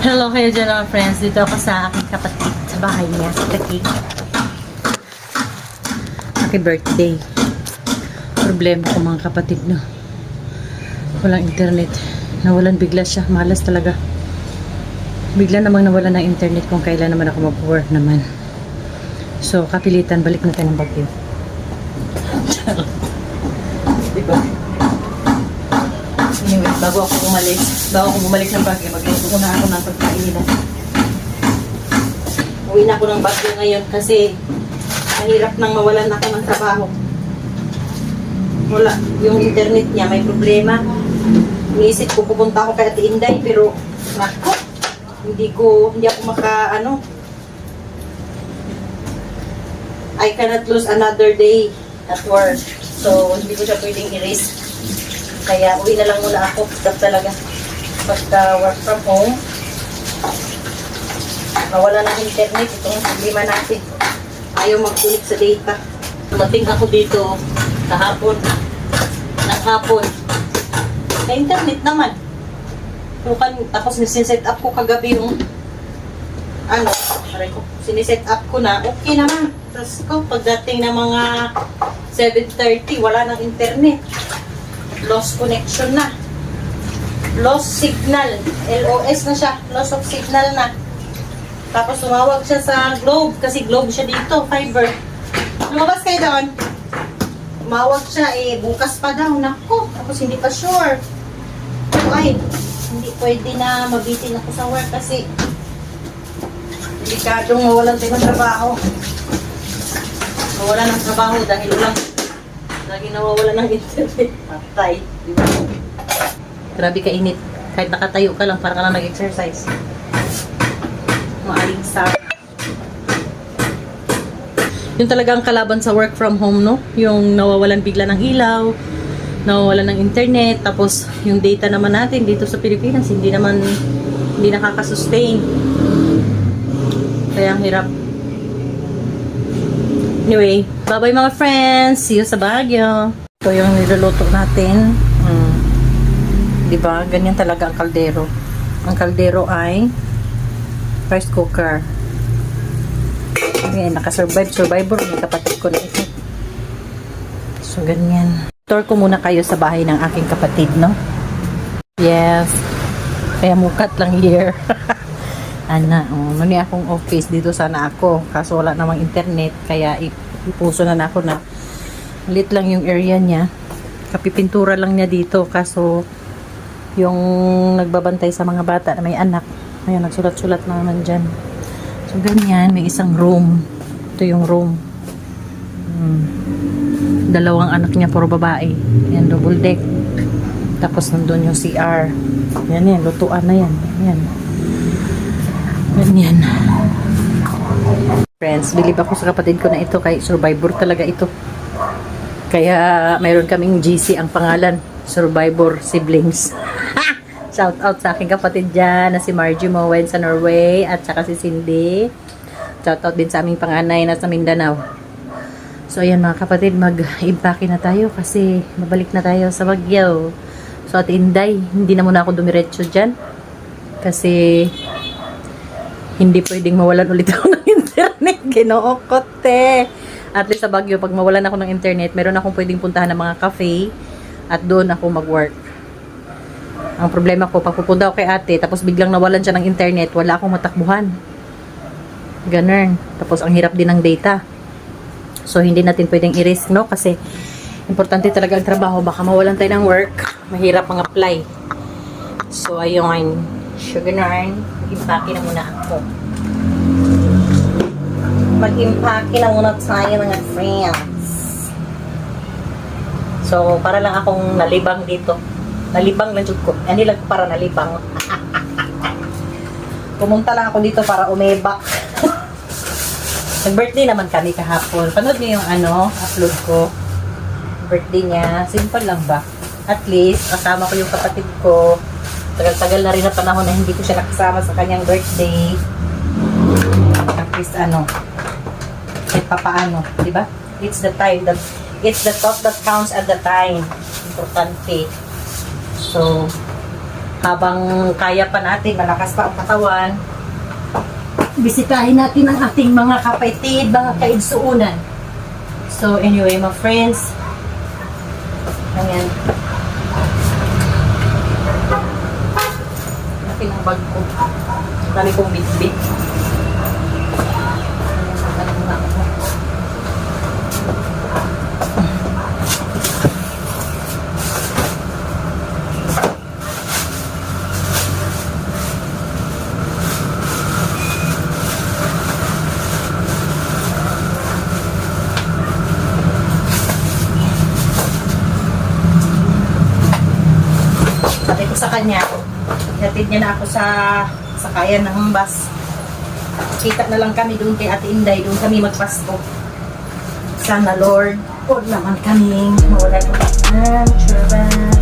Hello kayo dyan mga friends. Dito ako sa aking kapatid sa bahay niya, sa Taguig. Happy birthday. Problema ko mga kapatid, no? Walang internet. Nawalan bigla siya. Malas talaga. Bigla namang nawalan ng internet kung kailan naman ako mag-work naman. So, kapilitan, balik natin ng Baguio. Diba? Anyway, bago ako bumalik ng Baguio, magluto ko na ako ng pagkain nila. Uwi na ako ng Baguio ngayon kasi mahirap nang mawalan ako ng trabaho. Wala, yung internet niya may problema. Iniisip ko pupunta ako kay Ate Inday pero nako, hindi ako I cannot lose another day at work. So, hindi ko siya pwedeng i-risk. Kaya uwi na lang muna ako. Stop talaga. Basta work from home. Mawala na internet. Itong problema natin. Ayaw mag-connect sa data. Dumating ako dito kahapon. Naghapon. Sa internet naman. Tapos siniset up ko kagabi yung siniset up ko na. Okay naman. Tapos pagdating ng mga 7:30, wala nang internet. Lost connection na. Lost signal. LOS na siya. Loss of signal na. Tapos tumawag siya sa Globe. Kasi Globe siya dito. Fiber. Lumabas kayo doon. Tumawag siya. Bukas pa daw. Nako. Tapos hindi pa sure. Ay, hindi pwede na mabitin ako sa work kasi delikadong mawalan tayo ng trabaho. Mawalan ng trabaho dahil lang lagi nawawala ng internet. Patay. Diba? Grabe kainit. Kahit nakatayo ka lang, para ka lang nag-exercise. Maaling sa... Yung talagang kalaban sa work from home, no? Yung nawawalan bigla ng ilaw, nawawalan ng internet, tapos yung data naman natin dito sa Pilipinas, hindi nakakasustain. Kaya ang hirap. Anyway, bye-bye mga friends. See you sa Baguio. Ito yung niluluto natin. Diba? Ganyan talaga ang kaldero. Ang kaldero ay rice cooker. Ngayon, survivor. May kapatid ko na ito. So, ganyan. Tour ko muna kayo sa bahay ng aking kapatid, no? Yes. Kaya mukat lang here. Mani akong office dito sana ako kaso wala namang internet kaya ipuso na ako na malit lang yung area niya, kapipintura lang niya dito kaso yung nagbabantay sa mga bata na may anak ayun nagsulat-sulat na naman dyan. So ganyan, may isang room, ito yung room. Dalawang anak niya puro babae, yan double deck, tapos nandun yung CR, yan lutuan na yan. Ganyan. Friends, believe ako sa kapatid ko na ito kay survivor talaga ito. Kaya mayroon kaming GC ang pangalan, Survivor Siblings. Shout out sa aking kapatid dyan na si Margie Mowen sa Norway at saka si Cindy. Shout out din sa aming panganay na sa Mindanao. So ayan mga kapatid, mag-impake na tayo kasi mabalik na tayo sa Baguio. So Ate Inday, hindi na muna ako dumiretso dyan kasi hindi pwedeng mawalan ulit ako ng internet. Ginoo ko, te. At least sa Baguio, pag mawalan ako ng internet, meron akong pwedeng puntahan ng mga cafe at doon ako mag-work. Ang problema ko, pag pupunta ako kay ate, tapos biglang nawalan siya ng internet, wala akong matakbuhan. Ganun. Tapos ang hirap din ng data. So, hindi natin pwedeng i-risk, no? Kasi, importante talaga ang trabaho. Baka mawalan tayo ng work. Mahirap mag-apply. So, ayun. Sugar nine. Mag-impake na muna ako. Mag-impake na muna tayo mga friends. So, para lang akong nalibang dito. Nalibang lang jud ko. Ani lang ko para nalibang. Pumunta lang ako dito para umebak. Nag-birthday naman kami kahapon. Panood niyo yung upload ko. Birthday niya. Simple lang ba? At least, kasama ko yung kapatid ko. Tagal-tagal na rin na panahon na hindi ko siya nakasama sa kanyang birthday. At least kahit papaano, di ba? It's the time that it's the thought that counts at the time. Importante. So, habang kaya pa natin, malakas pa ang katawan, bisitahin natin ang ating mga kapatid, mga kaigsuunan. So anyway, my friends, ayan. Laki ng bag ko. Dami kong bitbit. Ayan, na ako. Sabi ko sa kanya, hatid niya na ako sa sakayan ng bus. Kita na lang kami doon kay Ate Inday, doon kami magpasko. Sana Lord, huwag naman kaming mawala ko ng trabaho.